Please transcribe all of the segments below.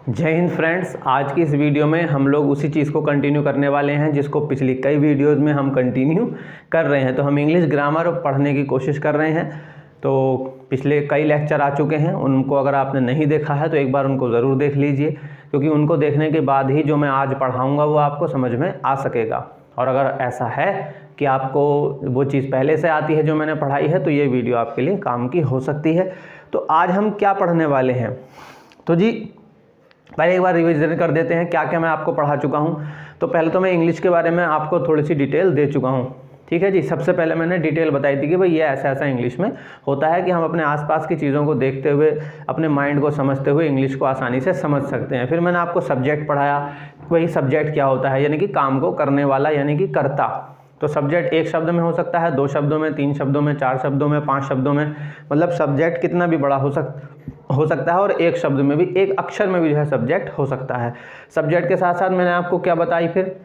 जय हिंद फ्रेंड्स। आज की इस वीडियो में हम लोग उसी चीज़ को कंटिन्यू करने वाले हैं जिसको पिछली कई वीडियोस में हम कंटिन्यू कर रहे हैं। तो हम इंग्लिश ग्रामर पढ़ने की कोशिश कर रहे हैं। तो पिछले कई लेक्चर आ चुके हैं, उनको अगर आपने नहीं देखा है तो एक बार उनको ज़रूर देख लीजिए, क्योंकि उनको देखने के बाद ही जो मैं आज पढ़ाऊँगा वो आपको समझ में आ सकेगा। और अगर ऐसा है कि आपको वो चीज़ पहले से आती है जो मैंने पढ़ाई है, तो ये वीडियो आपके लिए काम की हो सकती है। तो आज हम क्या पढ़ने वाले हैं, तो जी पहले एक बार रिवीजन कर देते हैं क्या क्या मैं आपको पढ़ा चुका हूँ। तो पहले तो मैं इंग्लिश के बारे में आपको थोड़ी सी डिटेल दे चुका हूँ, ठीक है जी। सबसे पहले मैंने डिटेल बताई थी कि भाई ये ऐसा ऐसा इंग्लिश में होता है कि हम अपने आसपास की चीज़ों को देखते हुए, अपने माइंड को समझते हुए इंग्लिश को आसानी से समझ सकते हैं। फिर मैंने आपको सब्जेक्ट पढ़ाया, वही सब्जेक्ट क्या होता है, यानी कि काम को करने वाला, यानी कि कर्ता। तो सब्जेक्ट एक शब्द में हो सकता है, 2 शब्दों में, 3 शब्दों में, 4 शब्दों में, 5 शब्दों में, मतलब सब्जेक्ट कितना भी बड़ा हो सकता है। और एक शब्द में भी, एक अक्षर में भी जो है सब्जेक्ट हो सकता है। सब्जेक्ट के साथ साथ मैंने आपको क्या बताई, फिर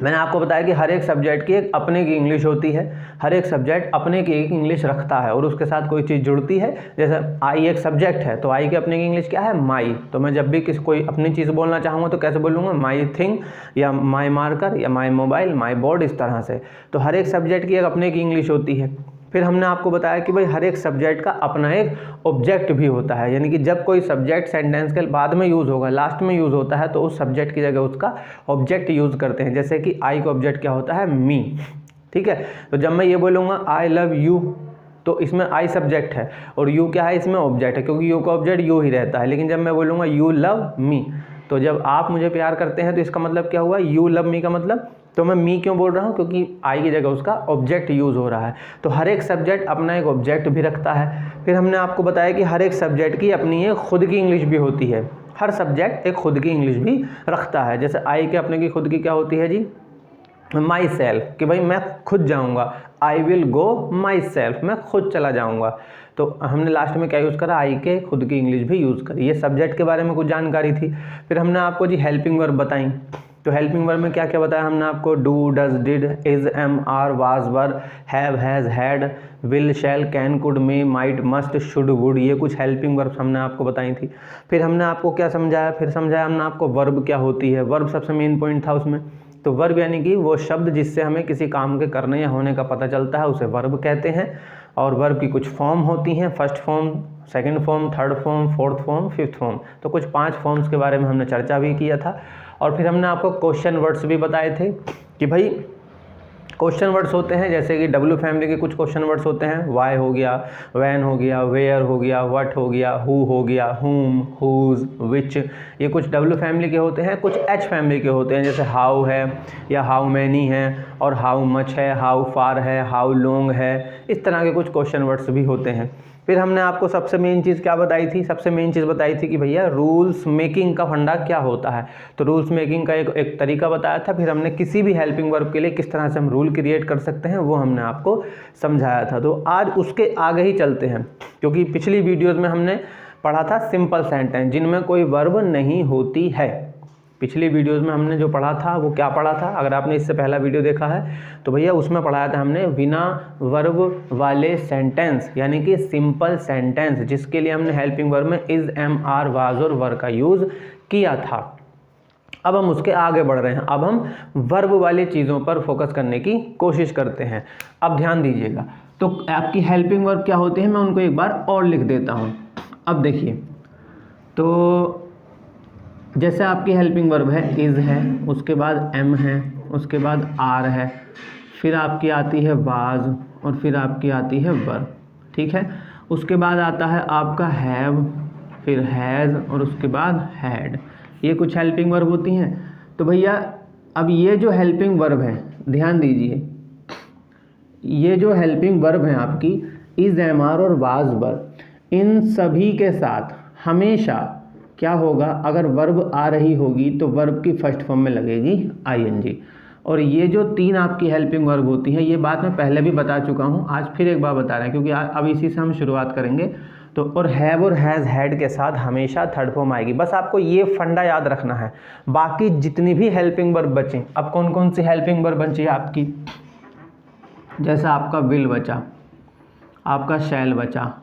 मैंने आपको बताया कि हर एक सब्जेक्ट की एक अपने की इंग्लिश होती है। हर एक सब्जेक्ट अपने की एक इंग्लिश रखता है और उसके साथ कोई चीज़ जुड़ती है। जैसे आई एक सब्जेक्ट है, तो आई की अपने की इंग्लिश क्या है, माई। तो मैं जब भी कोई अपनी चीज़ बोलना चाहूँगा तो कैसे बोलूँगा, माई थिंग, या माई मार्कर, या माई मोबाइल, माई बोर्ड, इस तरह से। तो हर एक सब्जेक्ट की एक अपने की इंग्लिश होती है। फिर हमने आपको बताया कि भाई हर एक सब्जेक्ट का अपना एक ऑब्जेक्ट भी होता है, यानी कि जब कोई सब्जेक्ट सेंटेंस के बाद में यूज़ होगा, लास्ट में यूज़ होता है, तो उस सब्जेक्ट की जगह उसका ऑब्जेक्ट यूज़ करते हैं। जैसे कि आई का ऑब्जेक्ट क्या होता है, मी, ठीक है। तो जब मैं ये बोलूँगा आई लव यू, तो इसमें आई सब्जेक्ट है और यू क्या है, इसमें ऑब्जेक्ट है, क्योंकि यू का ऑब्जेक्ट यू ही रहता है। लेकिन जब मैं बोलूँगा यू लव मी, तो जब आप मुझे प्यार करते हैं तो इसका मतलब क्या हुआ, यू लव मी का मतलब। तो मैं मी क्यों बोल रहा हूँ, क्योंकि आई की जगह उसका ऑब्जेक्ट यूज़ हो रहा है। तो हर एक सब्जेक्ट अपना एक ऑब्जेक्ट भी रखता है। फिर हमने आपको बताया कि हर एक सब्जेक्ट की अपनी एक खुद की इंग्लिश भी होती है। हर सब्जेक्ट एक खुद की इंग्लिश भी रखता है। जैसे आई के अपने की खुद की क्या होती है जी, माई सेल्फ, कि भाई मैं खुद जाऊँगा, I will go my self, मैं खुद चला जाऊँगा। तो हमने लास्ट में क्या यूज़ करा, आई के खुद की इंग्लिश भी यूज़ करी। ये सब्जेक्ट के बारे में कुछ जानकारी थी। फिर हमने आपको जी हेल्पिंग वर्ब बताई। तो हेल्पिंग वर्ब में क्या क्या बताया हमने आपको, do, does, did, is, am, are, was, were, have, has, had, will, shall, can, could, may, might, must, should, would, ये कुछ हेल्पिंग वर्ब्स हमने आपको बताई थी। फिर हमने आपको क्या समझाया, फिर समझाया हमने आपको वर्ब क्या होती है। वर्ब सबसे मेन पॉइंट था उसमें। तो वर्ब यानी कि वो शब्द जिससे हमें किसी काम के करने या होने का पता चलता है, उसे वर्ब कहते हैं। और वर्ब की कुछ फॉर्म होती हैं, first form, second form, third form, fourth form, fifth form. तो कुछ 5 फॉर्म्स के बारे में हमने चर्चा भी किया था। और फिर हमने आपको क्वेश्चन वर्ड्स भी बताए थे कि भाई क्वेश्चन वर्ड्स होते हैं, जैसे कि डब्ल्यू फैमिली के कुछ क्वेश्चन वर्ड्स होते हैं। वाई हो गया, वैन हो गया, वेयर हो गया, व्हाट हो गया, हु हो गया, हुम, हुज, विच, ये कुछ डब्ल्यू फैमिली के होते हैं। कुछ एच फैमिली के होते हैं, जैसे हाउ है, या हाउ मैनी है, और हाउ मच है, हाउ फार है, हाउ लॉन्ग है। इस तरह के कुछ क्वेश्चन वर्ड्स भी होते हैं। फिर हमने आपको सबसे मेन चीज़ क्या बताई थी, सबसे मेन चीज़ बताई थी कि भैया रूल्स मेकिंग का फंडा क्या होता है। तो रूल्स मेकिंग का एक तरीका बताया था। फिर हमने किसी भी हेल्पिंग वर्ब के लिए किस तरह से हम रूल क्रिएट कर सकते हैं वो हमने आपको समझाया था। तो आज उसके आगे ही चलते हैं, क्योंकि पिछली वीडियोज़ में हमने पढ़ा था सिंपल सेंटेंस जिनमें कोई वर्ब नहीं होती है। पिछली वीडियोस में हमने जो पढ़ा था वो क्या पढ़ा था, अगर आपने इससे पहला वीडियो देखा है तो भैया उसमें पढ़ाया था हमने बिना वर्ब वाले सेंटेंस, यानी कि सिंपल सेंटेंस, जिसके लिए हमने हेल्पिंग वर्ब में इज, एम, आर, वाज और वर का यूज़ किया था। अब हम उसके आगे बढ़ रहे हैं। अब हम वर्ब वाली चीज़ों पर फोकस करने की कोशिश करते हैं। अब ध्यान दीजिएगा, तो आपकी हेल्पिंग वर्ब क्या होती है, मैं उनको एक बार और लिख देता हूँ। अब देखिए, तो जैसे आपकी हेल्पिंग वर्ब है, इज़ है, उसके बाद एम है, उसके बाद आर है, फिर आपकी आती है वाज, और फिर आपकी आती है वर, ठीक है। उसके बाद आता है आपका हैव, फिर हैज़, और उसके बाद हैड। ये कुछ हेल्पिंग वर्ब होती हैं। तो भैया अब ये जो हेल्पिंग वर्ब है, ध्यान दीजिए, ये जो हेल्पिंग वर्ब है आपकी इज़, एम, आर और वाज, वर, इन सभी के साथ हमेशा क्या होगा, अगर वर्ब आ रही होगी तो वर्ब की फर्स्ट फॉर्म में लगेगी आईएनजी। और ये जो 3 आपकी हेल्पिंग वर्ब होती हैं, ये बात मैं पहले भी बता चुका हूँ, आज फिर एक बार बता रहे हैं, क्योंकि अब इसी से हम शुरुआत करेंगे। तो और हैव और हैज़, हैड के साथ हमेशा थर्ड फॉर्म आएगी। बस आपको ये फंडा याद रखना है। बाकी जितनी भी हेल्पिंग वर्ब बची, अब कौन कौन सी हेल्पिंग वर्ब बची है आपकी, जैसा आपका विल बचा, आपका शैल बचा,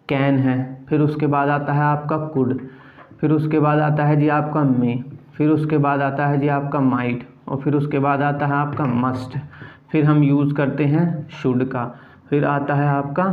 कैन है, फिर उसके बाद आता है आपका कुड, फिर उसके बाद आता है जी आपका मे, फिर उसके बाद आता है जी आपका माइट, और फिर उसके बाद आता है आपका मस्ट, फिर हम यूज़ करते हैं शुड का, फिर आता है आपका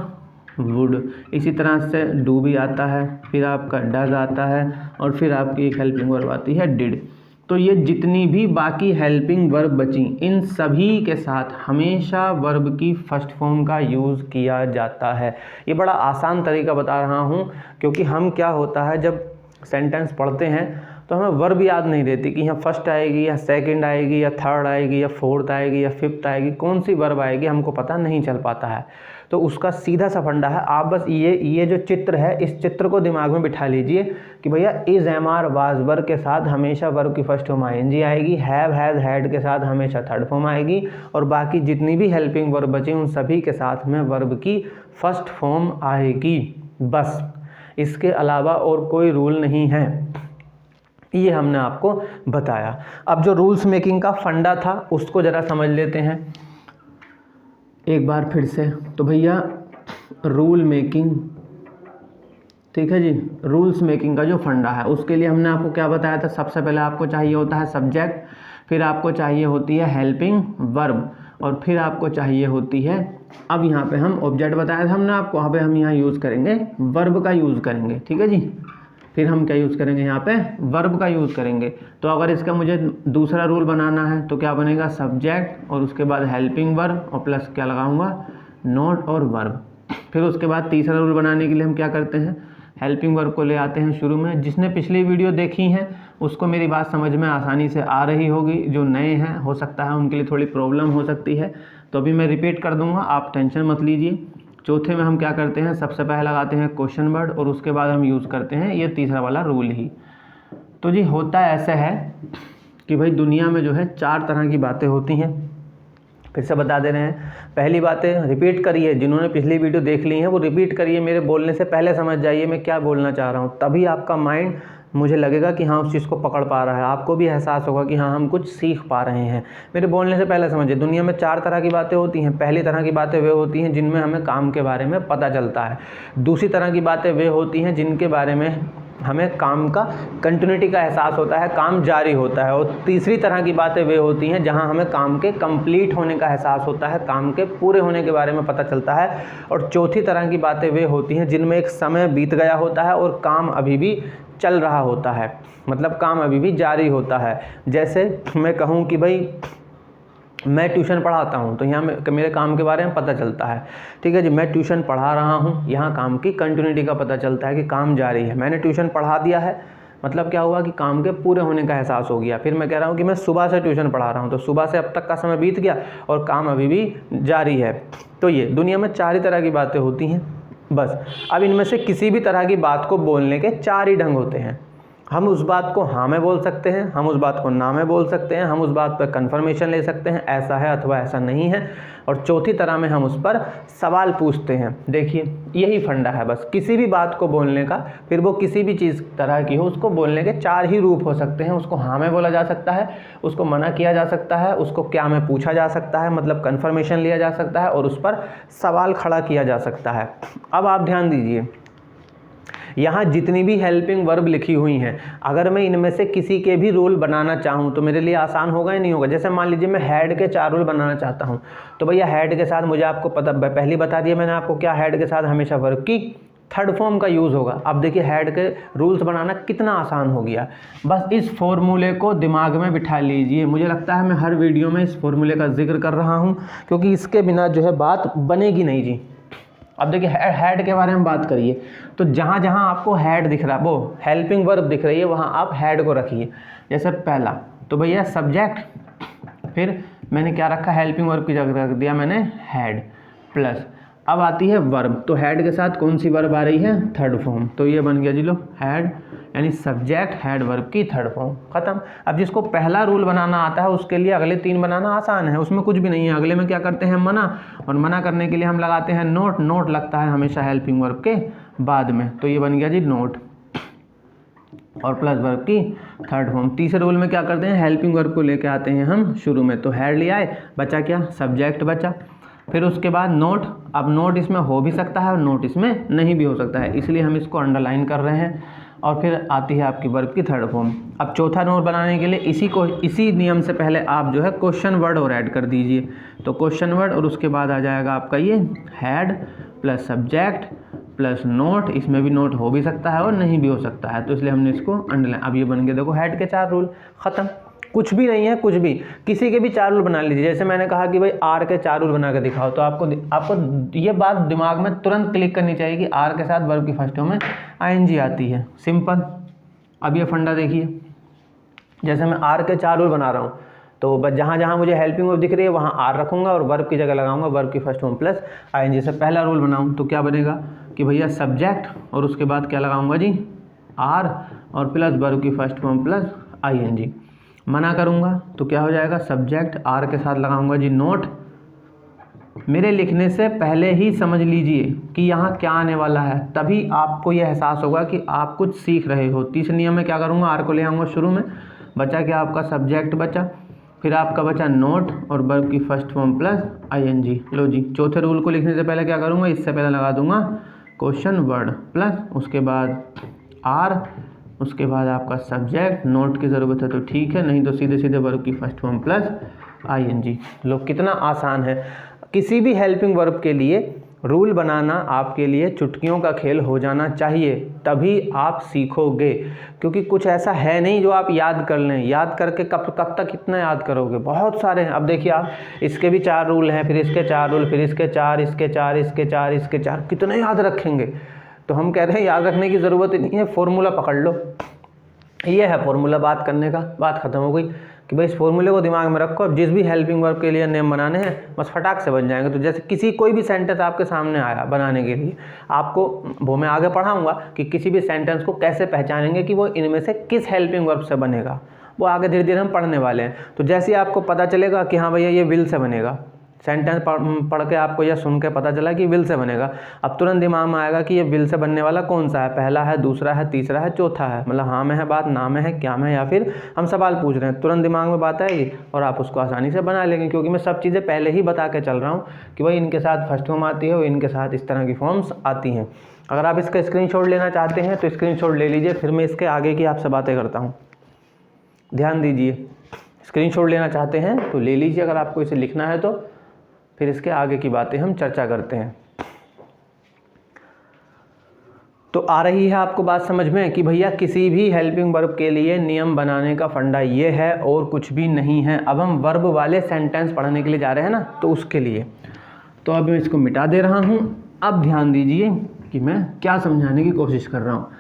वुड, इसी तरह से डू भी आता है, फिर आपका डज आता है, और फिर आपकी एक हेल्पिंग वर्ब आती है डिड। तो ये जितनी भी बाकी हेल्पिंग वर्ब बची, इन सभी के साथ हमेशा वर्ब की फर्स्ट फॉर्म का यूज़ किया जाता है। ये बड़ा आसान तरीका बता रहा हूँ, क्योंकि हम क्या होता है जब सेंटेंस पढ़ते हैं तो हमें वर्ब याद नहीं रहती कि यहाँ फर्स्ट आएगी या सेकंड आएगी या थर्ड आएगी या फोर्थ आएगी या फिफ्थ आएगी, कौन सी वर्ब आएगी हमको पता नहीं चल पाता है। तो उसका सीधा सा फंडा है, आप बस ये जो चित्र है इस चित्र को दिमाग में बिठा लीजिए कि भैया is, am, are, was verb के साथ हमेशा वर्ब की फर्स्ट फॉर्म आईएनजी आएगी, हैव, हैज, हैड के साथ हमेशा थर्ड फॉर्म आएगी, और बाकी जितनी भी हेल्पिंग वर्ब बची उन सभी के साथ में वर्ब की फर्स्ट फॉर्म आएगी। बस इसके अलावा और कोई रूल नहीं है, ये हमने आपको बताया। अब जो रूल्स मेकिंग का फंडा था उसको ज़रा समझ लेते हैं एक बार फिर से। तो भैया रूल मेकिंग, ठीक है जी, रूल्स मेकिंग का जो फंडा है उसके लिए हमने आपको क्या बताया था, सबसे पहले आपको चाहिए होता है सब्जेक्ट, फिर आपको चाहिए होती है हेल्पिंग वर्ब, और फिर आपको चाहिए होती है, अब यहाँ पे हम ऑब्जेक्ट बताया था हमने आपको, यहाँ पे हम यहाँ यूज़ करेंगे वर्ब का यूज़ करेंगे, ठीक है जी। फिर हम क्या यूज़ करेंगे, यहाँ पे वर्ब का यूज़ करेंगे। तो अगर इसका मुझे दूसरा रूल बनाना है तो क्या बनेगा, सब्जेक्ट और उसके बाद हेल्पिंग वर्ब और प्लस क्या लगाऊंगा, नोट और वर्ब। फिर उसके बाद तीसरा रूल बनाने के लिए हम क्या करते हैं, हेल्पिंग वर्ब को ले आते हैं शुरू में। जिसने पिछली वीडियो देखी है उसको मेरी बात समझ में आसानी से आ रही होगी, जो नए हैं हो सकता है उनके लिए थोड़ी प्रॉब्लम हो सकती है, तो अभी मैं रिपीट कर दूँगा, आप टेंशन मत लीजिए। चौथे में हम क्या करते हैं, सबसे पहले लगाते हैं क्वेश्चन वर्ड और उसके बाद हम यूज़ करते हैं ये तीसरा वाला रूल ही। तो जी होता ऐसा है कि भाई दुनिया में जो है 4 तरह की बातें होती हैं, फिर से बता दे रहे हैं। पहली बातें रिपीट करिए, जिन्होंने पिछली वीडियो देख ली है वो रिपीट करिए, मेरे बोलने से पहले समझ जाइए मैं क्या बोलना चाह रहा हूँ, तभी आपका माइंड मुझे लगेगा कि हाँ उस चीज़ को पकड़ पा रहा है, आपको भी एहसास होगा कि हाँ हम कुछ सीख पा रहे हैं। मेरे बोलने से पहले समझिए, दुनिया में 4 तरह की बातें होती हैं। पहली तरह की बातें वे होती हैं जिनमें हमें काम के बारे में पता चलता है। दूसरी तरह की बातें वे होती हैं जिनके बारे में हमें काम का कंटिन्यूटी का एहसास होता है, काम जारी होता है। और तीसरी तरह की बातें वे होती हैं जहां हमें काम के कंप्लीट होने का एहसास होता है, काम के पूरे होने के बारे में पता चलता है। और चौथी तरह की बातें वे होती हैं जिनमें एक समय बीत गया होता है और काम अभी भी चल रहा होता है, मतलब काम अभी भी जारी होता है। जैसे मैं कहूँ कि भाई मैं ट्यूशन पढ़ाता हूँ, तो यहाँ मेरे काम के बारे में पता चलता है, ठीक है जी। मैं ट्यूशन पढ़ा रहा हूँ, यहाँ काम की कंटिन्यूटी का पता चलता है कि काम जारी है। मैंने ट्यूशन पढ़ा दिया है, मतलब क्या हुआ कि काम के पूरे होने का एहसास हो गया। फिर मैं कह रहा हूँ कि मैं सुबह से ट्यूशन पढ़ा रहा हूँ, तो सुबह से अब तक का समय बीत गया और काम अभी भी जारी है। तो ये दुनिया में 4 ही तरह की बातें होती हैं बस। अब इनमें से किसी भी तरह की बात को बोलने के 4 ही ढंग होते हैं। हम उस बात को हाँ में बोल सकते हैं, हम उस बात को ना में बोल सकते हैं, हम उस बात पर कन्फर्मेशन ले सकते हैं ऐसा है अथवा ऐसा नहीं है, और चौथी तरह में हम उस पर सवाल पूछते हैं। देखिए यही फंडा है बस, किसी भी बात को बोलने का, फिर वो किसी भी चीज़ तरह की हो, उसको बोलने के 4 ही रूप हो सकते हैं। उसको हाँ में बोला जा सकता है, उसको मना किया जा सकता है, उसको क्या में पूछा जा सकता है, मतलब कन्फर्मेशन लिया जा सकता है, और उस पर सवाल खड़ा किया जा सकता है। अब आप ध्यान दीजिए, यहाँ जितनी भी हेल्पिंग वर्ब लिखी हुई हैं, अगर मैं इनमें से किसी के भी रूल बनाना चाहूँ तो मेरे लिए आसान होगा या नहीं होगा। जैसे मान लीजिए मैं हेड के 4 रूल बनाना चाहता हूँ, तो भैया हेड के साथ मुझे आपको पता पहले बता दिया मैंने आपको क्या, हेड के साथ हमेशा वर्ब की थर्ड फॉर्म का यूज़ होगा। अब देखिए हेड के रूल्स बनाना कितना आसान हो गया, बस इस फॉर्मूले को दिमाग में बिठा लीजिए। मुझे लगता है मैं हर वीडियो में इस फॉर्मूले का जिक्र कर रहा हूँ, क्योंकि इसके बिना जो है बात बनेगी नहीं जी। अब देखिए हेड के बारे में बात करिए, तो जहाँ जहाँ आपको हेड दिख रहा है, वो हेल्पिंग वर्ब दिख रही है, वहाँ आप हेड को रखिए। जैसे पहला तो भैया सब्जेक्ट, फिर मैंने क्या रखा, हेल्पिंग वर्ब की जगह रख दिया मैंने हेड, प्लस अब आती है वर्ब। तो हेड के साथ कौन सी वर्ब आ रही है, थर्ड फॉर्म। तो ये बन गया जी लो हेड, यानी सब्जेक्ट हेड वर्ब की थर्ड फॉर्म, खत्म। अब जिसको पहला रूल बनाना आता है उसके लिए अगले 3 बनाना आसान है, उसमें कुछ भी नहीं है। अगले में क्या करते हैं, मना, और मना करने के लिए हम लगाते हैं नोट। नोट लगता है हमेशा हेल्पिंग वर्ब के बाद में, तो ये बन गया जी नोट, और प्लस वर्ब की थर्ड फॉर्म। तीसरे रूल में क्या करते हैं, हेल्पिंग वर्ब को लेके आते हैं हम शुरू में, तो हेड ले आए, बचा क्या, सब्जेक्ट बचा। फिर उसके बाद नोट। अब नोट इसमें हो भी सकता है और नोट इसमें नहीं भी हो सकता है, इसलिए हम इसको अंडरलाइन कर रहे हैं। और फिर आती है आपकी वर्ब की थर्ड फॉर्म। अब चौथा नोट बनाने के लिए इसी नियम से पहले आप जो है क्वेश्चन वर्ड और ऐड कर दीजिए। तो क्वेश्चन वर्ड और उसके बाद आ जाएगा आपका ये had plus subject plus note. इसमें भी नोट हो भी सकता है और नहीं भी हो सकता है, तो इसलिए हमने इसको अंडरलाइन। अब ये बन गया देखो हैड के 4 रूल, ख़त्म। कुछ भी नहीं है, कुछ भी, किसी के भी 4 रूल बना लीजिए। जैसे मैंने कहा कि भाई आर के 4 रूल बना के दिखाओ, तो आपको ये बात दिमाग में तुरंत क्लिक करनी चाहिए कि आर के साथ वर्ब की फर्स्ट फॉर्म में आईएनजी आती है, सिंपल। अब ये फंडा देखिए, जैसे मैं आर के 4 रूल बना रहा हूँ, तो बस जहाँ जहाँ मुझे हेल्पिंग वर्ब दिख रही है वहाँ आर रखूँगा और वर्ब की जगह लगाऊंगा वर्ब की फर्स्ट फॉर्म प्लस आईएनजी। से पहला रूल बनाऊँ तो क्या बनेगा कि भैया सब्जेक्ट और उसके बाद क्या लगाऊंगा जी, आर और प्लस वर्ब की फर्स्ट फॉर्म प्लस आईएनजी। मना करूंगा तो क्या हो जाएगा, सब्जेक्ट आर के साथ लगाऊंगा जी नोट। मेरे लिखने से पहले ही समझ लीजिए कि यहाँ क्या आने वाला है, तभी आपको यह एहसास होगा कि आप कुछ सीख रहे हो। तीसरे नियम में क्या करूँगा, आर को ले आऊँगा शुरू में, बचा क्या आपका सब्जेक्ट बचा, फिर आपका बचा नोट और वर्ब की फर्स्ट फॉर्म प्लस आईएनजी। लो जी, चौथे रूल को लिखने से पहले क्या करूँगा, इससे पहले लगा दूंगा क्वेश्चन वर्ड प्लस उसके बाद आर, उसके बाद आपका सब्जेक्ट। नोट की ज़रूरत है तो ठीक है, नहीं तो सीधे सीधे वर्ब की फर्स्ट फॉर्म प्लस आईएनजी। लो कितना आसान है। किसी भी हेल्पिंग वर्ब के लिए रूल बनाना आपके लिए चुटकियों का खेल हो जाना चाहिए, तभी आप सीखोगे। क्योंकि कुछ ऐसा है नहीं जो आप याद कर लें, याद करके कब तक कितना याद करोगे, बहुत सारे हैं। अब देखिए आप, इसके भी 4 रूल हैं, फिर इसके 4 रूल, फिर इसके 4, इसके 4, इसके 4, इसके 4, कितने याद रखेंगे। तो हम कह रहे हैं याद रखने की ज़रूरत ही नहीं है, फॉर्मूला पकड़ लो, ये है फॉर्मूला बात करने का। बात ख़त्म हो गई कि भाई इस फॉर्मूले को दिमाग में रखो। अब जिस भी हेल्पिंग वर्ब के लिए नेम बनाने हैं बस फटाक से बन जाएंगे। तो जैसे कोई भी सेंटेंस आपके सामने आया बनाने के लिए, आपको वो मैं आगे पढ़ाऊंगा कि किसी भी सेंटेंस को कैसे पहचानेंगे कि वो इनमें से किस हेल्पिंग वर्ब से बनेगा, वो आगे धीरे धीरे हम पढ़ने वाले हैं। तो जैसे ही आपको पता चलेगा कि हाँ भैया ये विल से बनेगा, सेंटेंस पढ़ के आपको या सुन के पता चला कि विल से बनेगा, अब तुरंत दिमाग में आएगा कि ये विल से बनने वाला कौन सा है, पहला है, दूसरा है, तीसरा है, चौथा है। मतलब हाँ में है बात, ना में है, क्या में है, या फिर हम सवाल पूछ रहे हैं, तुरंत दिमाग में बात आएगी और आप उसको आसानी से बना लेंगे। क्योंकि मैं सब चीज़ें पहले ही बता के चल रहा हूँ कि भाई इनके साथ फर्स्ट फॉर्म आती है और इनके साथ इस तरह की फॉर्म्स आती हैं। अगर आप इसका स्क्रीनशॉट लेना चाहते हैं तो स्क्रीनशॉट ले लीजिए, फिर मैं इसके आगे की आपसे बातें करता हूँ। ध्यान दीजिए, स्क्रीनशॉट लेना चाहते हैं तो ले लीजिए, अगर आपको इसे लिखना है तो फिर इसके आगे की बातें हम चर्चा करते हैं। तो आ रही है आपको बात समझ में कि भैया किसी भी हेल्पिंग वर्ब के लिए नियम बनाने का फंडा ये है और कुछ भी नहीं है। अब हम वर्ब वाले सेंटेंस पढ़ने के लिए जा रहे हैं ना, तो उसके लिए तो अब मैं इसको मिटा दे रहा हूँ। अब ध्यान दीजिए कि मैं क्या समझाने की कोशिश कर रहा हूँ।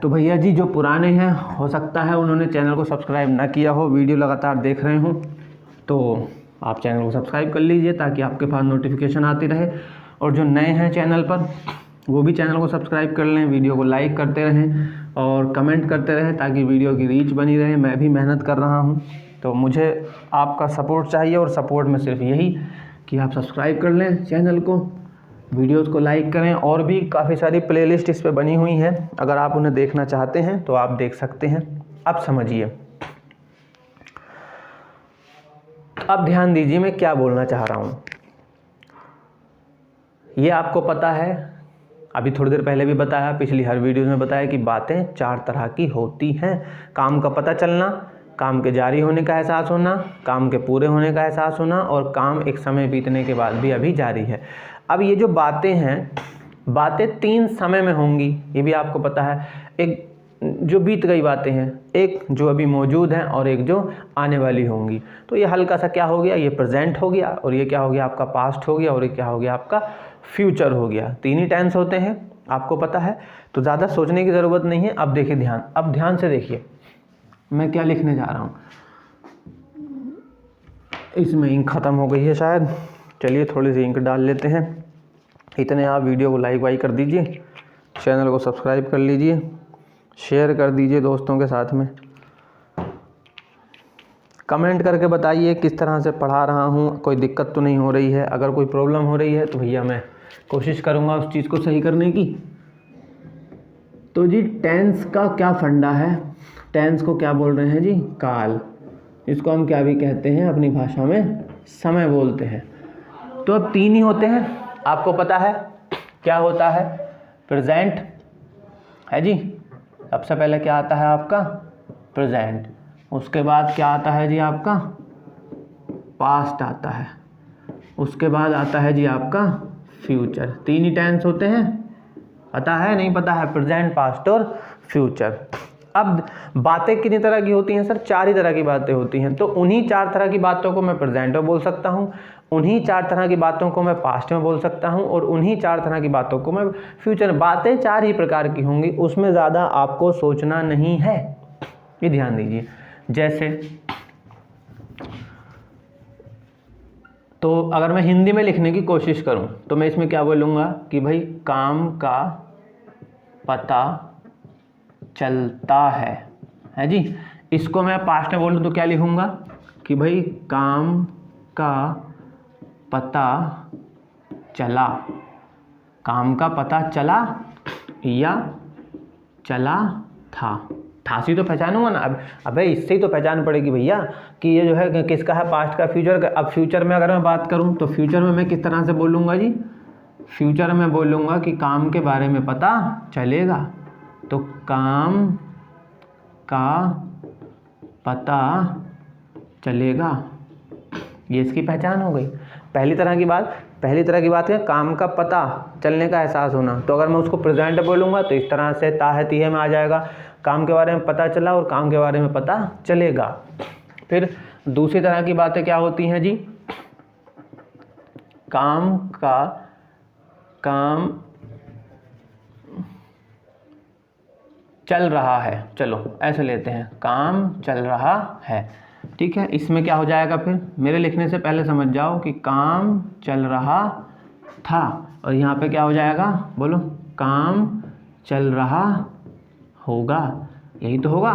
तो भैया जी जो पुराने हैं, हो सकता है उन्होंने चैनल को सब्सक्राइब ना किया हो, वीडियो लगातार देख रहे हों, तो आप चैनल को सब्सक्राइब कर लीजिए ताकि आपके पास नोटिफिकेशन आती रहे। और जो नए हैं चैनल पर वो भी चैनल को सब्सक्राइब कर लें, वीडियो को लाइक करते रहें और कमेंट करते रहें ताकि वीडियो की रीच बनी रहे। मैं भी मेहनत कर रहा हूँ, तो मुझे आपका सपोर्ट चाहिए और सपोर्ट में सिर्फ यही कि आप सब्सक्राइब कर लें चैनल को, वीडियोज़ को लाइक करें। और भी काफ़ी सारी प्लेलिस्ट इस पर बनी हुई हैं, अगर आप उन्हें देखना चाहते हैं तो आप देख सकते हैं। अब समझिए, अब ध्यान दीजिए मैं क्या बोलना चाह रहा हूँ। ये आपको पता है, अभी थोड़ी देर पहले भी बताया, पिछली हर वीडियो में बताया कि बातें 4 तरह की होती हैं। काम का पता चलना, काम के जारी होने का एहसास होना, काम के पूरे होने का एहसास होना और काम एक समय बीतने के बाद भी अभी जारी है। अब ये जो बातें हैं, बातें 3 समय में होंगी, ये भी आपको पता है। एक जो बीत गई बातें हैं, एक जो अभी मौजूद हैं और एक जो आने वाली होंगी। तो ये हल्का सा क्या हो गया, ये प्रेजेंट हो गया और ये क्या हो गया आपका पास्ट हो गया और ये क्या हो गया आपका फ्यूचर हो गया। 3 ही टेंस होते हैं, आपको पता है, तो ज़्यादा सोचने की ज़रूरत नहीं है। अब देखिए अब ध्यान से देखिए मैं क्या लिखने जा रहा हूँ। इसमें इंक ख़त्म हो गई है शायद, चलिए थोड़ी सी इंक डाल लेते हैं। इतने आप वीडियो को लाइक वाइक कर दीजिए, चैनल को सब्सक्राइब कर लीजिए, शेयर कर दीजिए दोस्तों के साथ में, कमेंट करके बताइए किस तरह से पढ़ा रहा हूँ, कोई दिक्कत तो नहीं हो रही है। अगर कोई प्रॉब्लम हो रही है तो भैया मैं कोशिश करूँगा उस चीज़ को सही करने की। तो जी टेंस का क्या फंडा है, टेंस को क्या बोल रहे हैं जी, काल। इसको हम क्या भी कहते हैं अपनी भाषा में, समय बोलते हैं। तो अब 3 ही होते हैं, आपको पता है क्या होता है, प्रेजेंट है जी, सबसे पहले क्या आता है आपका प्रेजेंट, उसके बाद क्या आता है जी आपका पास्ट आता है, उसके बाद आता है जी आपका फ्यूचर। 3 ही टेंस होते हैं, पता है नहीं पता है, प्रेजेंट, पास्ट और फ्यूचर। अब बातें कितनी तरह की होती हैं सर? 4 ही तरह की बातें होती हैं। तो उन्हीं 4 तरह की बातों को मैं प्रेजेंट में बोल सकता हूँ, उन्हीं 4 तरह की बातों को मैं पास्ट में बोल सकता हूँ और उन्हीं 4 तरह की बातों को मैं फ्यूचर में। बातें 4 ही प्रकार की होंगी, उसमें ज़्यादा आपको सोचना नहीं है, ये ध्यान दीजिए। जैसे तो अगर मैं हिंदी में लिखने की कोशिश करूं तो मैं इसमें क्या बोलूँगा कि भाई काम का पता चलता है जी। इसको मैं पास्ट में बोलूँ तो क्या लिखूँगा कि भाई काम का पता चला, काम का पता चला या चला था। ठासी तो पहचानूंगा ना। अब अबे इससे ही तो पहचान पड़ेगी भैया कि ये जो है किसका है, पास्ट का, फ्यूचर का। अब फ्यूचर में अगर मैं बात करूं तो फ्यूचर में मैं किस तरह से बोलूँगा जी? फ्यूचर में बोलूँगा कि काम के बारे में पता चलेगा, तो काम का पता चलेगा, ये इसकी पहचान हो गई। पहली तरह की बात है काम का पता चलने का एहसास होना। तो अगर मैं उसको प्रेजेंट बोलूँगा तो इस तरह से ता है तीहे में आ जाएगा, काम के बारे में पता चला और काम के बारे में पता चलेगा। फिर दूसरी तरह की बातें क्या होती हैं जी? काम चल रहा है, चलो ऐसे लेते हैं, काम चल रहा है, ठीक है। इसमें क्या हो जाएगा, फिर मेरे लिखने से पहले समझ जाओ कि काम चल रहा था, और यहाँ पे क्या हो जाएगा, बोलो काम चल रहा होगा। यही तो होगा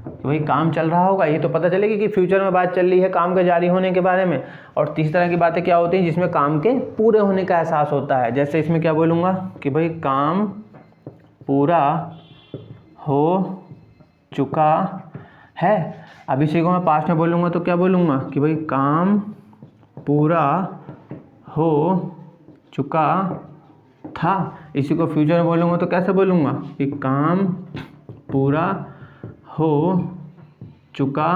कि भाई काम चल रहा होगा, यही तो पता चलेगी कि फ्यूचर में बात चल रही है काम के जारी होने के बारे में। और तीसरी तरह की बातें क्या होती हैं जिसमें काम के पूरे होने का एहसास होता है। जैसे इसमें क्या बोलूँगा कि भाई काम पूरा हो चुका है। अब इसी को मैं पास्ट में बोलूँगा तो क्या बोलूँगा कि भाई काम पूरा हो चुका था। इसी को फ्यूचर में बोलूँगा तो कैसे बोलूँगा कि काम पूरा हो चुका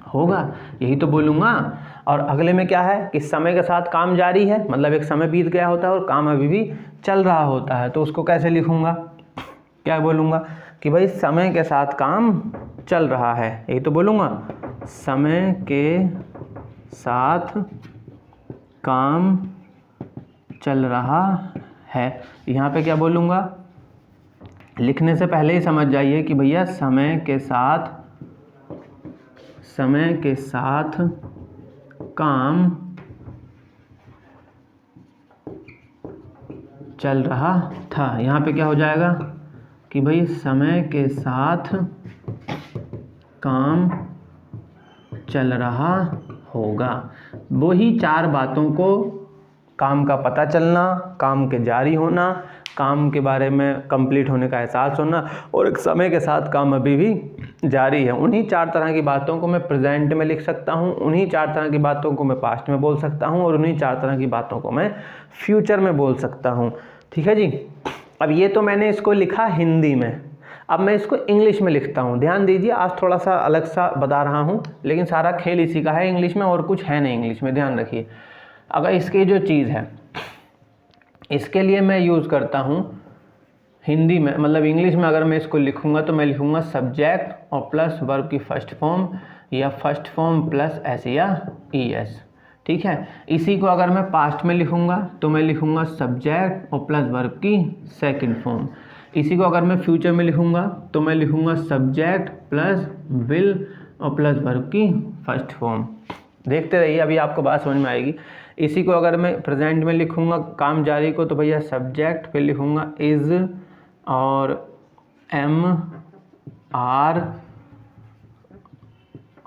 होगा, यही तो बोलूँगा। और अगले में क्या है कि समय के साथ काम जारी है, मतलब एक समय बीत गया होता है और काम अभी भी चल रहा होता है। तो उसको कैसे लिखूँगा, क्या बोलूँगा कि भाई समय के साथ काम चल रहा है, यही तो बोलूँगा, समय के साथ काम चल रहा है। यहाँ पे क्या बोलूँगा, लिखने से पहले ही समझ जाइए कि भैया समय के साथ काम चल रहा था। यहाँ पे क्या हो जाएगा कि भाई समय के साथ काम चल रहा होगा। वही 4 बातों को, काम का पता चलना, काम के जारी होना, काम के बारे में कंप्लीट होने का एहसास होना और एक समय के साथ काम अभी भी जारी है, उन्हीं 4 तरह की बातों को मैं प्रेजेंट में लिख सकता हूँ, उन्हीं 4 तरह की बातों को मैं पास्ट में बोल सकता हूँ और उन्हीं 4 तरह की बातों को मैं फ्यूचर में बोल सकता हूँ। ठीक है जी। अब ये तो मैंने इसको लिखा हिंदी में, अब मैं इसको इंग्लिश में लिखता हूँ। ध्यान दीजिए, आज थोड़ा सा अलग सा बता रहा हूँ, लेकिन सारा खेल इसी का है इंग्लिश में, और कुछ है नहीं इंग्लिश में, ध्यान रखिए। अगर इसकी जो चीज़ है इसके लिए मैं यूज़ करता हूँ हिंदी में, मतलब इंग्लिश में अगर मैं इसको लिखूँगा तो मैं लिखूँगा सब्जेक्ट और प्लस वर्ब की फर्स्ट फॉर्म या फर्स्ट फॉर्म प्लस एस या ES। ठीक है। इसी को अगर मैं पास्ट में लिखूँगा तो मैं लिखूँगा सब्जेक्ट और प्लस वर्ब की सेकंड फॉर्म। इसी को अगर मैं फ्यूचर में लिखूँगा तो मैं लिखूँगा सब्जेक्ट प्लस विल और प्लस वर्ब की फर्स्ट फॉर्म। देखते रहिए, अभी आपको बात समझ में आएगी। इसी को अगर मैं प्रेजेंट में लिखूँगा काम जारी को तो भैया सब्जेक्ट फिर लिखूँगा इज़ और MR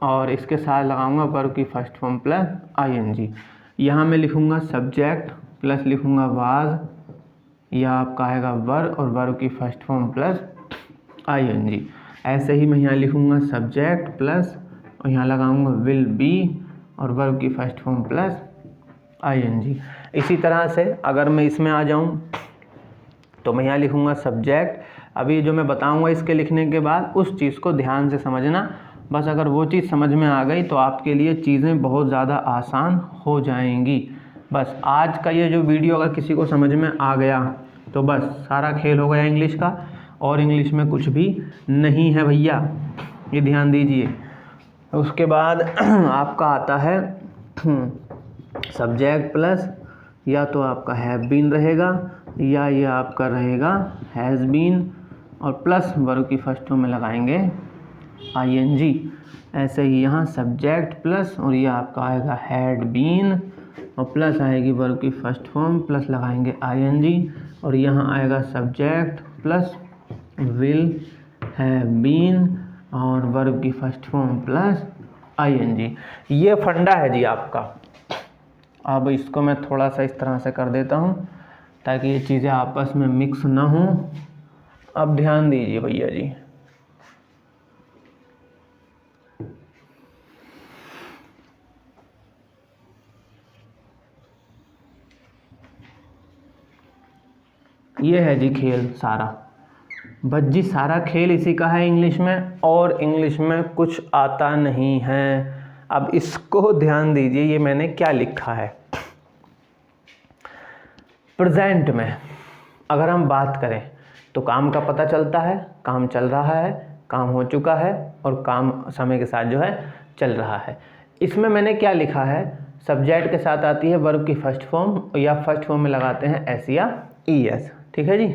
और इसके साथ लगाऊंगा वर्ब की फर्स्ट फॉर्म प्लस ING। यहाँ मैं लिखूँगा सब्जेक्ट प्लस लिखूँगा वाज या आपका आएगा वर और वर्ब की फर्स्ट फॉर्म प्लस ING। ऐसे ही मैं यहाँ लिखूँगा सब्जेक्ट प्लस और यहाँ लगाऊँगा विल बी और वर्ब की फर्स्ट फॉर्म प्लस ING। इसी तरह से अगर मैं इसमें आ जाऊँ तो मैं यहाँ लिखूँगा सब्जेक्ट अभी जो मैं बताऊंगा इसके लिखने के बाद उस चीज़ को ध्यान से समझना। बस अगर वो चीज़ समझ में आ गई तो आपके लिए चीज़ें बहुत ज़्यादा आसान हो जाएंगी। बस आज का ये जो वीडियो अगर किसी को समझ में आ गया तो बस सारा खेल हो गया इंग्लिश का, और इंग्लिश में कुछ भी नहीं है भैया, ये ध्यान दीजिए। उसके बाद आपका आता है सब्जेक्ट प्लस, या तो आपका हैव बीन रहेगा या ये आपका रहेगा हैज़ बीन, और प्लस वर्ब की फर्स्ट फॉर्म में लगाएंगे ing। ऐसे ही यहाँ सब्जेक्ट प्लस, और ये आपका आएगा हैड बीन, और प्लस आएगी वर्ब की फर्स्ट फॉर्म, प्लस लगाएंगे ing, और यहाँ आएगा subject plus will have been और वर्ब की फर्स्ट फॉर्म प्लस ing। ये फंडा है जी आपका। अब इसको मैं थोड़ा सा इस तरह से कर देता हूँ ताकि ये चीज़ें आपस में मिक्स ना हो। अब ध्यान दीजिए भैया जी, ये है जी खेल सारा। बस जी सारा खेल इसी का है इंग्लिश में, और इंग्लिश में कुछ आता नहीं है। अब इसको ध्यान दीजिए, ये मैंने क्या लिखा है। प्रेजेंट में अगर हम बात करें तो काम का पता चलता है, काम चल रहा है, काम हो चुका है, और काम समय के साथ जो है चल रहा है। इसमें मैंने क्या लिखा है, सब्जेक्ट के साथ आती है वर्ब की फर्स्ट फॉर्म, या फर्स्ट फॉर्म में लगाते हैं एस या ईएस, ठीक है जी।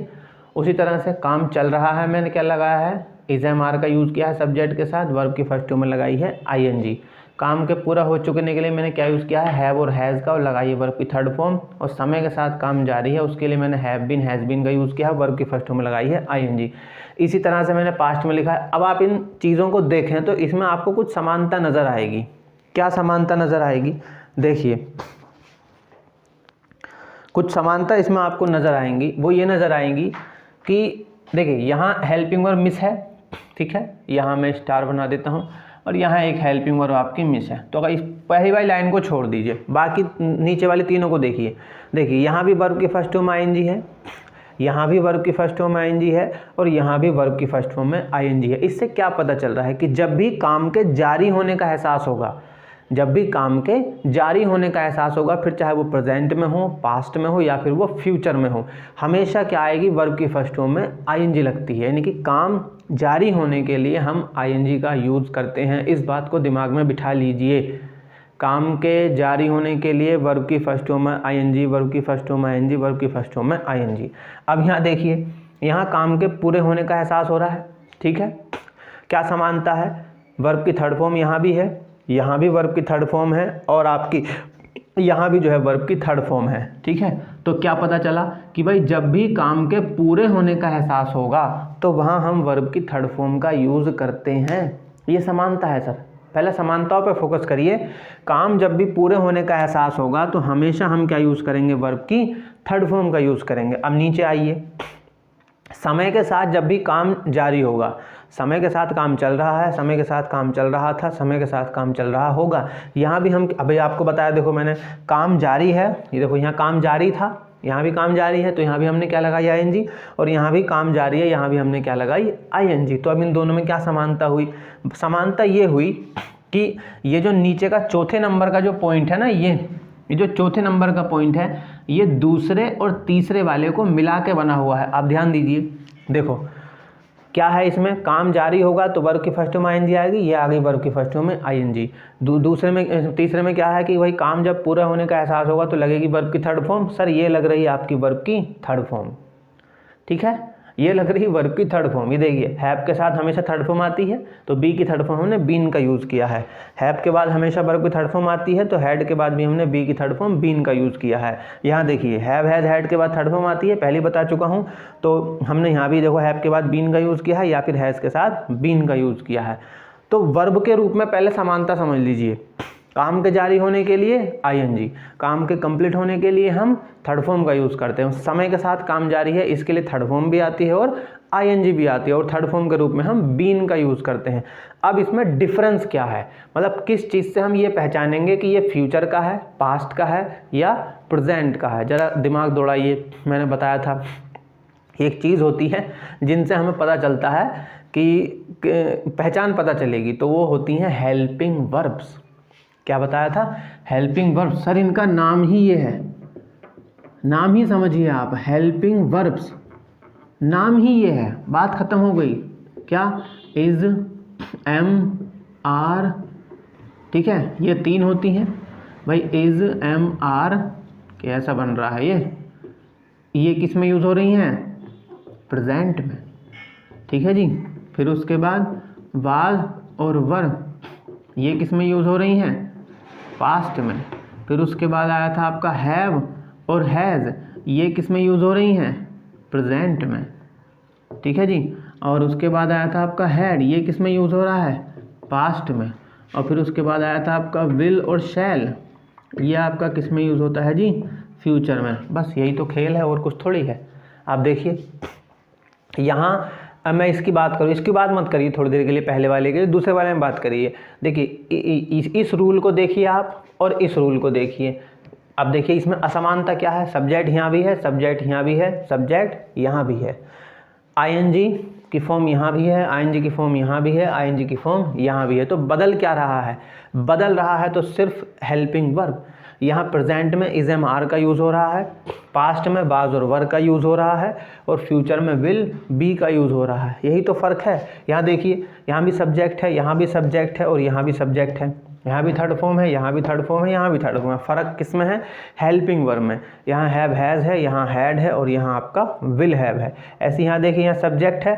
उसी तरह से काम चल रहा है, मैंने क्या लगाया है, इज एम आर का यूज़ किया है सब्जेक्ट के साथ, वर्ब की फर्स्ट फॉर्म में लगाई है ing। काम के पूरा हो चुकने के लिए मैंने क्या यूज़ किया है, हैव और हैज़ का, और लगाई वर्ब की थर्ड फॉर्म। और समय के साथ काम जारी है, उसके लिए मैंने हैव बीन हैज़ बीन का यूज़ किया है, वर्ब की फर्स्ट फॉर्म में लगाई है ing। इसी तरह से मैंने पास्ट में लिखा है। अब आप इन चीज़ों को देखें तो इसमें आपको कुछ समानता नज़र आएगी। क्या समानता नज़र आएगी, देखिए कुछ समानता इसमें आपको नज़र आएंगी। वो ये नज़र आएंगी कि देखिए यहाँ हेल्पिंग वर्ब मिस है, ठीक है, यहाँ मैं स्टार बना देता हूँ, और यहाँ एक हेल्पिंग वर्ब आपकी मिस है। तो अगर इस पहली वाली लाइन को छोड़ दीजिए, बाकी नीचे वाली तीनों को देखिए। देखिए यहाँ भी वर्ब की फर्स्ट फॉर्म में ing है, यहाँ भी वर्ब की फर्स्ट फॉर्म में ing है, और यहाँ भी वर्ब की फर्स्ट फॉर्म में ing है। इससे क्या पता चल रहा है कि जब भी काम के जारी होने का एहसास होगा, जब भी काम के जारी होने का एहसास होगा, फिर चाहे वो प्रेजेंट में हो, पास्ट में हो, या फिर वो फ्यूचर में हो, हमेशा क्या आएगी, वर्ब की फर्स्ट फॉर्म में ing लगती है। यानी कि काम जारी होने के लिए हम ing का यूज़ करते हैं। इस बात को दिमाग में बिठा लीजिए। काम के जारी होने के लिए वर्ब की फर्स्ट फॉर्म में ing, वर्ब की फर्स्ट फॉर्म में ing, वर्ब की फर्स्ट फॉर्म में ing। अब यहाँ देखिए, यहाँ काम के पूरे होने का एहसास हो रहा है, ठीक है। क्या समानता है, वर्ब की थर्ड फॉर्म यहाँ भी है, यहाँ भी वर्ब की थर्ड फॉर्म है, और आपकी यहाँ भी जो है वर्ब की थर्ड फॉर्म है, ठीक है। तो क्या पता चला कि भाई जब भी काम के पूरे होने का एहसास होगा तो वहाँ हम वर्ब की थर्ड फॉर्म का यूज़ करते हैं। ये समानता है सर। पहले समानताओं पर फोकस करिए। काम जब भी पूरे होने का एहसास होगा तो हमेशा हम क्या यूज़ करेंगे, वर्ब की थर्ड फॉर्म का यूज़ करेंगे। अब नीचे आइए, समय के साथ जब भी काम जारी होगा, समय के साथ काम चल रहा है, समय के साथ काम चल रहा था, समय के साथ काम चल रहा होगा। यहाँ भी हम अभी आपको बताया, देखो मैंने काम जारी है, ये देखो यहाँ काम जारी था, यहाँ भी काम जारी है, तो यहाँ भी हमने क्या लगाई ing, और यहाँ भी काम जारी है, यहाँ भी हमने क्या लगाई ing। तो अब इन दोनों में क्या समानता हुई, समानता ये हुई कि ये जो नीचे का चौथे नंबर का जो पॉइंट है ना, ये जो चौथे नंबर का पॉइंट है, ये दूसरे और तीसरे वाले को मिला के बना हुआ है। आप ध्यान दीजिए, देखो क्या है, इसमें काम जारी होगा तो वर्ब की फर्स्ट फॉर्म ing आएगी, ये आ गई वर्ब की फर्स्ट फॉर्म में ing। दूसरे में तीसरे में क्या है कि भाई काम जब पूरा होने का एहसास होगा तो लगेगी वर्ब की थर्ड फॉर्म। सर ये लग रही है आपकी वर्ब की थर्ड फॉर्म, ठीक है, ये लग रही है वर्ब की थर्ड फॉर्म। ये देखिए हैव के साथ हमेशा थर्ड फॉर्म आती है, तो बी की थर्ड फॉर्म हमने बीन का यूज़ किया है। हैव के बाद हमेशा वर्ब की थर्ड फॉर्म आती है, तो हैड के बाद भी हमने बी की थर्ड फॉर्म बीन का यूज़ किया है। यहाँ देखिए हैव हैज़ हैड के बाद थर्ड फॉर्म आती है, पहले बता चुका हूँ। तो हमने यहाँ भी देखो हैव के बाद बीन का यूज़ किया है, या फिर हैज़ के साथ बीन का यूज़ किया है। तो वर्ब के रूप में पहले समानता समझ लीजिए। काम के जारी होने के लिए ing, काम के कंप्लीट होने के लिए हम थर्ड फॉर्म का यूज़ करते हैं। समय के साथ काम जारी है, इसके लिए थर्ड फॉर्म भी आती है और ing भी आती है, और थर्ड फॉर्म के रूप में हम बीन का यूज़ करते हैं। अब इसमें डिफरेंस क्या है, मतलब किस चीज़ से हम ये पहचानेंगे कि ये फ्यूचर का है, पास्ट का है, या प्रेजेंट का है। ज़रा दिमाग दौड़ाइए। मैंने बताया था एक चीज़ होती है जिनसे हमें पता चलता है कि पहचान पता चलेगी, तो वो होती हैं हेल्पिंग वर्ब्स। क्या बताया था? Helping verbs. सर इनका नाम ही ये है, नाम ही समझिए आप, हेल्पिंग वर्ब्स, नाम ही ये है, बात खत्म हो गई। क्या? इज, एम, आर, ठीक है, ये 3 होती हैं भाई। इज, एम, आर कैसा बन रहा है ये किस में यूज़ हो रही हैं? प्रेजेंट में, ठीक है जी। फिर उसके बाद वाज और वर, ये किस में यूज़ हो रही हैं? पास्ट में। फिर उसके बाद आया था आपका हैव और हैज़, ये किस में यूज़ हो रही हैं? प्रेजेंट में, ठीक है जी। और उसके बाद आया था आपका हैड, ये किस में यूज़ हो रहा है? पास्ट में। और फिर उसके बाद आया था आपका विल और शैल, ये आपका किस में यूज़ होता है जी? फ्यूचर में। बस यही तो खेल है, और कुछ थोड़ी है। आप देखिए यहाँ, अब मैं इसकी बात करूँ, इसकी बात मत करिए थोड़ी देर के लिए, पहले वाले के लिए, दूसरे वाले में बात करिए। देखिए इस रूल को देखिए आप, और इस रूल को देखिए। अब देखिए इसमें असमानता क्या है? सब्जेक्ट यहाँ भी है, सब्जेक्ट यहाँ भी है, सब्जेक्ट यहाँ भी है, आईएनजी की फॉर्म यहाँ भी है, आईएनजी की फॉर्म यहाँ भी है, आईएनजी की फॉर्म यहाँ भी है। तो बदल क्या रहा है? बदल रहा है तो सिर्फ हेल्पिंग वर्ब। यहाँ प्रेजेंट में इज, एम, आर का यूज़ हो रहा है, पास्ट में वाज और वर का यूज़ हो रहा है, और फ्यूचर में विल, बी का यूज़ हो रहा है। यही तो फ़र्क है। यहाँ देखिए, यहाँ भी सब्जेक्ट है, यहाँ भी सब्जेक्ट है, और यहाँ भी सब्जेक्ट है, यहाँ भी थर्ड फॉर्म है, यहाँ भी थर्ड फॉर्म है, यहाँ भी थर्ड फॉर्म है। फ़र्क किस में है? हेल्पिंग वर्ब में। यहाँ हैव, हैज़ है, यहाँ हैड है, और यहाँ आपका विल हैव है। ऐसे यहाँ देखिए, यहाँ सब्जेक्ट है,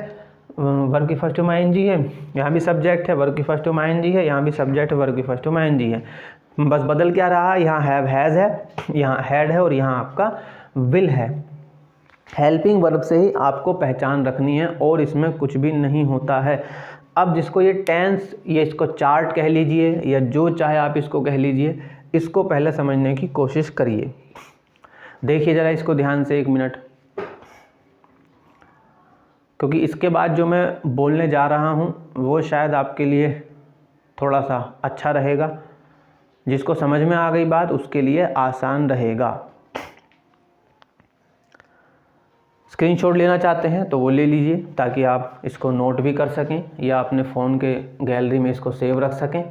वर्ब की फर्स्ट फॉर्म आईएनजी है, यहाँ भी सब्जेक्ट है, वर्ब की फर्स्ट फॉर्म आईएनजी है, यहाँ भी सब्जेक्ट है, वर्ब की फर्स्ट फॉर्म आईएनजी है। बस बदल क्या रहा है? यहाँ हैव, हैज़ है, यहाँ हैड है, और यहाँ आपका विल है। हेल्पिंग वर्ब से ही आपको पहचान रखनी है, और इसमें कुछ भी नहीं होता है। अब जिसको ये टेंस, ये इसको चार्ट कह लीजिए, या जो चाहे आप इसको कह लीजिए, इसको पहले समझने की कोशिश करिए। देखिए ज़रा इसको ध्यान से 1 मिनट, क्योंकि इसके बाद जो मैं बोलने जा रहा हूँ वो शायद आपके लिए थोड़ा सा अच्छा रहेगा। जिसको समझ में आ गई बात उसके लिए आसान रहेगा। स्क्रीनशॉट लेना चाहते हैं तो वो ले लीजिए, ताकि आप इसको नोट भी कर सकें, या अपने फ़ोन के गैलरी में इसको सेव रख सकें।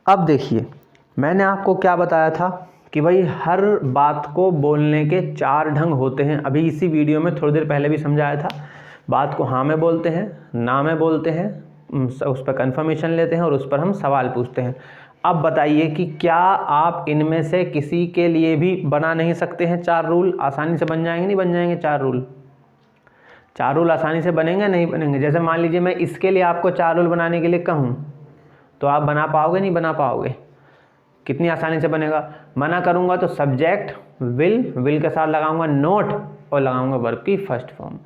अब देखिए, मैंने आपको क्या बताया था कि भाई हर बात को बोलने के 4 ढंग होते हैं। अभी इसी वीडियो में थोड़ी देर पहले भी समझाया था। बात को हाँ में बोलते हैं, ना में बोलते हैं, उस पर कंफर्मेशन लेते हैं, और उस पर हम सवाल पूछते हैं। अब बताइए कि क्या आप इनमें से किसी के लिए भी बना नहीं सकते हैं 4 रूल? आसानी से बन जाएंगे, नहीं बन जाएंगे 4 रूल? 4 रूल आसानी से बनेंगे, नहीं बनेंगे? जैसे मान लीजिए मैं इसके लिए आपको 4 रूल बनाने के लिए कहूँ, तो आप बना पाओगे, नहीं बना पाओगे? कितनी आसानी से बनेगा? मना करूँगा तो सब्जेक्ट विल के साथ लगाऊंगा नोट, और लगाऊंगा वर्ब की फर्स्ट फॉर्म।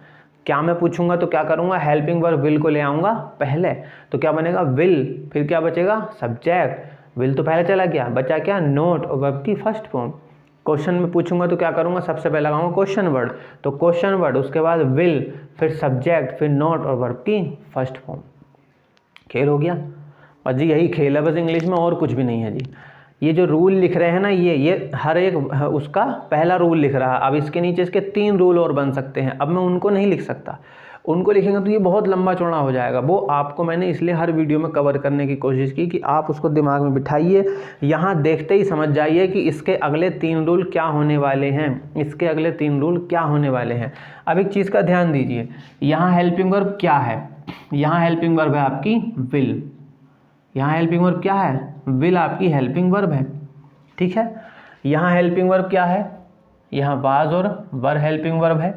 क्या मैं पूछूंगा तो क्या करूँगा? हेल्पिंग वर्ब विल को ले आऊँगा पहले, तो क्या बनेगा? विल, फिर क्या बचेगा? सब्जेक्ट। विल तो पहले चला गया, बचा क्या? नोट और वर्ब की फर्स्ट फॉर्म। क्वेश्चन में पूछूंगा तो क्या करूँगा? सबसे पहले लगाऊंगा क्वेश्चन वर्ड, तो क्वेश्चन वर्ड, उसके बाद विल, फिर सब्जेक्ट, फिर नोट और वर्ब की फर्स्ट फॉर्म। खेल हो गया। और जी यही खेल है बस इंग्लिश में, और कुछ भी नहीं है जी। ये जो रूल लिख रहे हैं ना, ये हर एक उसका पहला रूल लिख रहा है। अब इसके नीचे इसके 3 रूल और बन सकते हैं। अब मैं उनको नहीं लिख सकता, उनको लिखेंगे तो ये बहुत लंबा चौड़ा हो जाएगा। वो आपको मैंने इसलिए हर वीडियो में कवर करने की कोशिश की कि आप उसको दिमाग में बिठाइए, यहाँ देखते ही समझ जाइए कि इसके अगले 3 रूल क्या होने वाले हैं, इसके अगले 3 रूल क्या होने वाले हैं। अब एक चीज़ का ध्यान दीजिए, यहाँ हेल्पिंग वर्ब क्या है? यहाँ हेल्पिंग वर्ब है आपकी विल। यहाँ हेल्पिंग वर्ब क्या है? विल आपकी हेल्पिंग वर्ब है, ठीक है। यहाँ हेल्पिंग वर्ब क्या है? यहाँ वाज और वर हेल्पिंग वर्ब है।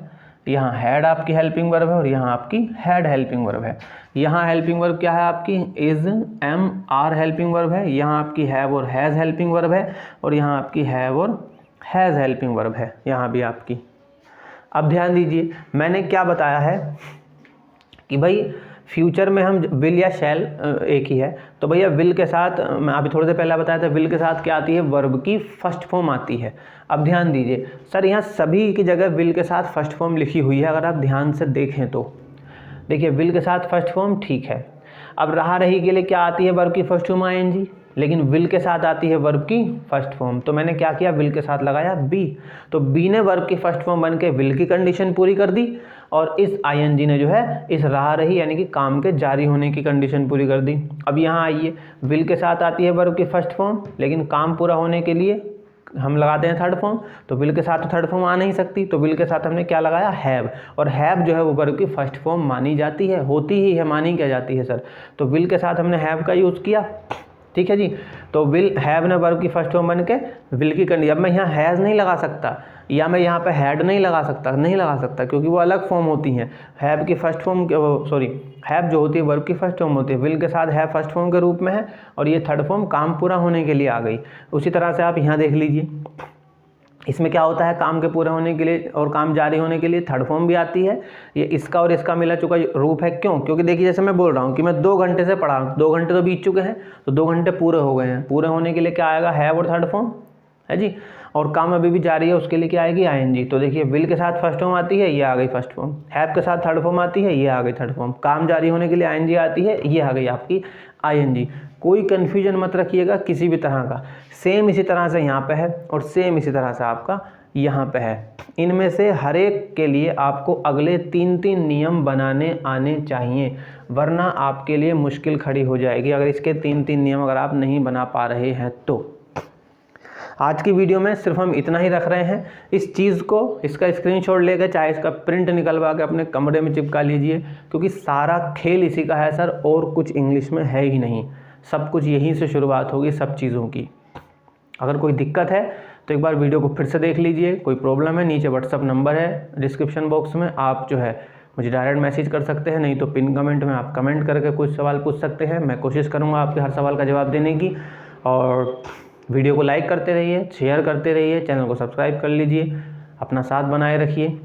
यहाँ हैड आपकी हेल्पिंग वर्ब है, और यहाँ आपकी हैड हेल्पिंग वर्ब है। यहाँ हेल्पिंग वर्ब क्या है आपकी? Is, am, are helping verb है। यहाँ आपकी हैव और हैज़ हेल्पिंग वर्ब है, और यहाँ आपकी हैव और हैज़ हेल्पिंग वर्ब है, यहाँ भी आपकी। अब ध्यान दीजिए, मैंने क्या बताया है कि भाई फ्यूचर में हम विल या शैल एक ही है, तो भैया विल के साथ, मैं अभी थोड़ी देर पहले बताया था, विल के साथ क्या आती है? वर्ब की फर्स्ट फॉर्म आती है। अब ध्यान दीजिए सर, यहाँ सभी की जगह विल के साथ फर्स्ट फॉर्म लिखी हुई है, अगर आप ध्यान से देखें तो। देखिए विल के साथ फर्स्ट फॉर्म ठीक है। अब रही के लिए क्या आती है? वर्ब की फर्स्ट फॉर्म आईएनजी, लेकिन विल के साथ आती है वर्ब की फर्स्ट फॉर्म। तो मैंने क्या किया, विल के साथ लगाया बी, तो बी ने वर्ब की फर्स्ट फॉर्म बन के विल की कंडीशन पूरी कर दी और इस आईएनजी ने जो है इस रहा रही यानी कि काम के जारी होने की कंडीशन पूरी कर दी। अब यहाँ आइए, विल के साथ आती है वर्ब की फर्स्ट फॉर्म, लेकिन काम पूरा होने के लिए हम लगाते हैं थर्ड फॉर्म, तो विल के साथ तो थर्ड फॉर्म आ नहीं सकती, तो विल के साथ हमने क्या लगाया, हैव, और हैव जो है वो वर्ब की फर्स्ट फॉर्म मानी जाती है, होती ही है, मानी क्या जाती है सर, तो विल के साथ हमने हैव का यूज़ किया। ठीक है जी, तो विल हैव ने वर्ब की फर्स्ट फॉर्म बन के विल की कंडीशन। अब मैं यहाँ हैज़ नहीं लगा सकता या मैं यहाँ पे हैड नहीं लगा सकता क्योंकि वो अलग फॉर्म होती हैं। हैव की फर्स्ट फॉर्म, सॉरी, हैव जो होती है वर्ब की फर्स्ट फॉर्म होती है, विल के साथ हैव फर्स्ट फॉर्म के रूप में है और ये थर्ड फॉर्म काम पूरा होने के लिए आ गई। उसी तरह से आप यहाँ देख लीजिए, इसमें क्या होता है, काम के पूरे होने के लिए और काम जारी होने के लिए थर्ड फॉर्म भी आती है। ये इसका और इसका मिला चुका रूप है। क्यों? क्योंकि देखिए जैसे मैं बोल रहा हूँ कि मैं 2 घंटे से पढ़ा हूँ, 2 घंटे तो बीत चुके हैं, तो 2 घंटे पूरे हो गए हैं, पूरे होने के लिए क्या आएगा, हैव और थर्ड फॉर्म है जी, और काम अभी भी जारी है, उसके लिए क्या आएगी, आईएनजी। तो देखिए विल के साथ फर्स्ट फॉर्म आती है, ये आ गई फर्स्ट फॉर्म, हैव के साथ थर्ड फॉर्म आती है, ये आ गई थर्ड फॉर्म, काम जारी होने के लिए आईएनजी आती है, ये आ गई आपकी आईएनजी। कोई कन्फ्यूजन मत रखिएगा किसी भी तरह का, सेम इसी तरह से यहाँ पे है और सेम इसी तरह से आपका यहाँ पे है। इनमें से हर एक के लिए आपको अगले 3-3 नियम बनाने आने चाहिए, वरना आपके लिए मुश्किल खड़ी हो जाएगी अगर इसके 3-3 नियम अगर आप नहीं बना पा रहे हैं तो। आज की वीडियो में सिर्फ हम इतना ही रख रहे हैं। इस चीज़ को, इसका स्क्रीनशॉट लेकर चाहे इसका प्रिंट निकलवा के अपने कमरे में चिपका लीजिए, क्योंकि सारा खेल इसी का है सर, और कुछ इंग्लिश में है ही नहीं, सब कुछ यहीं से शुरुआत होगी सब चीज़ों की। अगर कोई दिक्कत है तो एक बार वीडियो को फिर से देख लीजिए, कोई प्रॉब्लम है नीचे व्हाट्सअप नंबर है डिस्क्रिप्शन बॉक्स में, आप जो है मुझे डायरेक्ट मैसेज कर सकते हैं, नहीं तो पिन कमेंट में आप कमेंट करके कुछ सवाल पूछ सकते हैं, मैं कोशिश करूँगा आपके हर सवाल का जवाब देने की। और वीडियो को लाइक करते रहिए, शेयर करते रहिए, चैनल को सब्सक्राइब कर लीजिए, अपना साथ बनाए रखिए,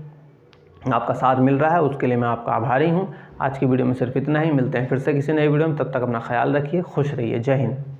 आपका साथ मिल रहा है उसके लिए मैं आपका आभारी हूँ। आज की वीडियो में सिर्फ इतना ही, मिलते हैं फिर से किसी नई वीडियो में, तब तक अपना ख्याल रखिए, खुश रहिए, जय हिंद।